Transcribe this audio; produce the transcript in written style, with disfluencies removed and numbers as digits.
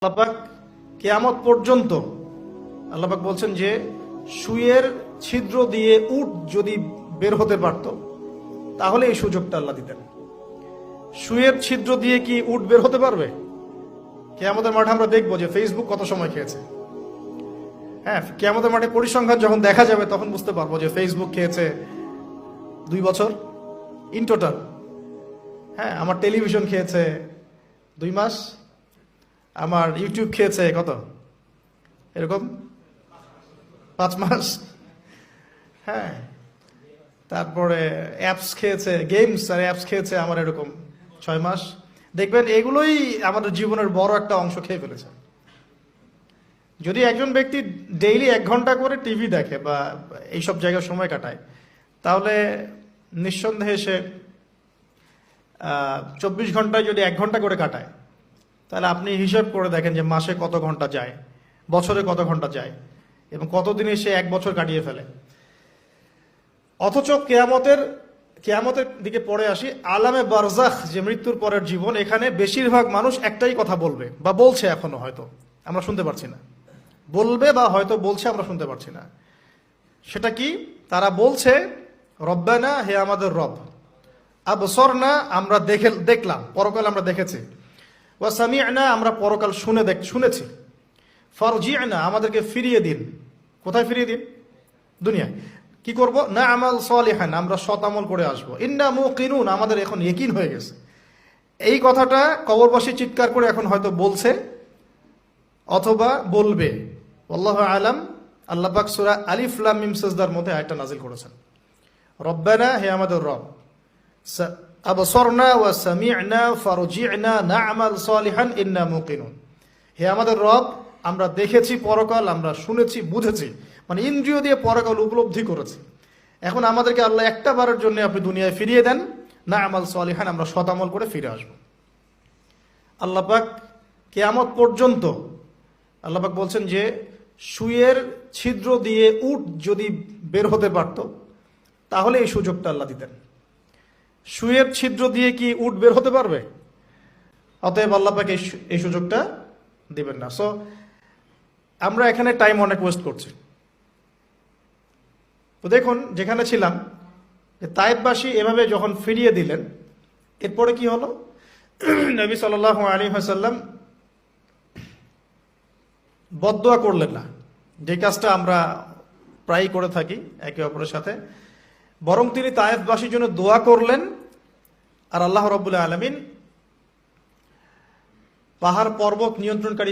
আল্লাহ পাক কিয়ামত পর্যন্ত আল্লাহ পাক বলছেন যে সুয়ের ছিদ্র দিয়ে উট যদি বের হতে পারত তাহলে এই সুযোগটা আল্লাহ দিতেন। সুয়ের ছিদ্র দিয়ে কি উট বের হতে পারবে? কিয়ামতের মাঠে আমরা দেখবো যে ফেসবুক কত সময় খেয়েছে। হ্যাঁ, কিয়ামতের মাঠে পরিসংখ্যান যখন দেখা যাবে তখন বুঝতে পারবো যে ফেসবুক খেয়েছে 2 বছর ইন টোটাল। হ্যাঁ, আমার টেলিভিশন খেয়েছে 2 মাস, আমার ইউটিউব খেয়েছে কত, এরকম 5 মাস। হ্যাঁ, তারপরে অ্যাপস খেয়েছে, গেমস আর অ্যাপস খেয়েছে আমার এরকম 6 মাস। দেখবেন এগুলোই আমাদের জীবনের বড় একটা অংশ খেয়ে ফেলেছে। যদি একজন ব্যক্তি ডেইলি 1 ঘন্টা করে টিভি দেখে বা এইসব জায়গায় সময় কাটায়, তাহলে নিঃসন্দেহে সে 24 ঘন্টায় যদি 1 ঘন্টা করে কাটায়, তাহলে আপনি হিসাব করে দেখেন যে মাসে কত ঘন্টা যায়, বছরে কত ঘন্টা যায়, এবং কতদিনে সে 1 বছর কাটিয়ে ফেলে। অথচ কেয়ামতের দিকে পড়ে আসি, আলামে বারজাখ, যে মৃত্যুর পরের জীবন, এখানে বেশিরভাগ মানুষ একটাই কথা বলবে বা বলছে, এখনো হয়তো আমরা শুনতে পারছি না, বলবে বা হয়তো বলছে, আমরা শুনতে পারছি না। সেটা কি? তারা বলছে, রব্বানা, হে আমাদের রব, আবসরনা, আমরা দেখলাম, পরকাল আমরা দেখেছি, ওয়া সামি'না, আমরা পরকাল শুনেছি, ফারজি'না, আমাদেরকে ফিরিয়ে দিন। কোথায় ফিরিয়ে দিন? দুনিয়ায়। কি করব? না আমাল সালিহান, আমরা সৎ আমল করে আসবো। ইন্না মুকিনুন, আমাদের এখন ইয়াকিন হয়ে গেছে। এই কথাটা কবরবাসী চিৎকার করে এখন হয়তো বলছে অথবা বলবে। আল্লাহু আলাম। আল্লাহ পাক সূরা আলিফ লাম মিম সাজদার মধ্যে আয়াতটা নাযিল করেছেন, রব্বানা, হে আমাদের রব, আবসরনা ওয়া সামি'না ফারজি'না না'মাল সালিহান ইন্না মুকিনুন, হে আমাদের রব, আমরা দেখেছি পরকাল, আমরা শুনেছি, বুঝেছি, মানে ইন্দ্রিয় দিয়ে পরকাল উপলব্ধি করেছি। এখন আমাদেরকে আল্লাহ একটা বারের জন্য আপনি দুনিয়ায় ফিরিয়ে দেন, না'মাল সালিহান, আমরা সৎ আমল করে ফিরে আসব। আল্লাহ পাক কিয়ামত পর্যন্ত আল্লাহ পাক বলছেন যে সুয়ের ছিদ্র দিয়ে উট যদি বের হতে পারত তাহলে এই সুযোগটা আল্লাহ দিতেন। সুয়ের ছিদ্র দিয়ে কি উট বের হতে পারবে? অতএব আল্লাহ পাক এই সুযোগটা দিবেন না। সো আমরা এখানে টাইম অনেক ওয়েস্ট করছি। তো দেখুন, যেখানে ছিলাম, যে তায়েফবাসী এভাবে যখন ফিরিয়ে দিলেন, এরপরে কি হলো? নবী সাল্লাল্লাহু আলাইহি ওয়াসাল্লাম বদদোয়া করলেন না, যে কাজটা আমরা প্রায়ই করে থাকি একে অপরের সাথে, বরং তিনি তায়েফবাসীর জন্য দোয়া করলেন। আর আল্লাহ রাব্বুল আলামিন পাহাড় পর্বত নিয়ন্ত্রণকারী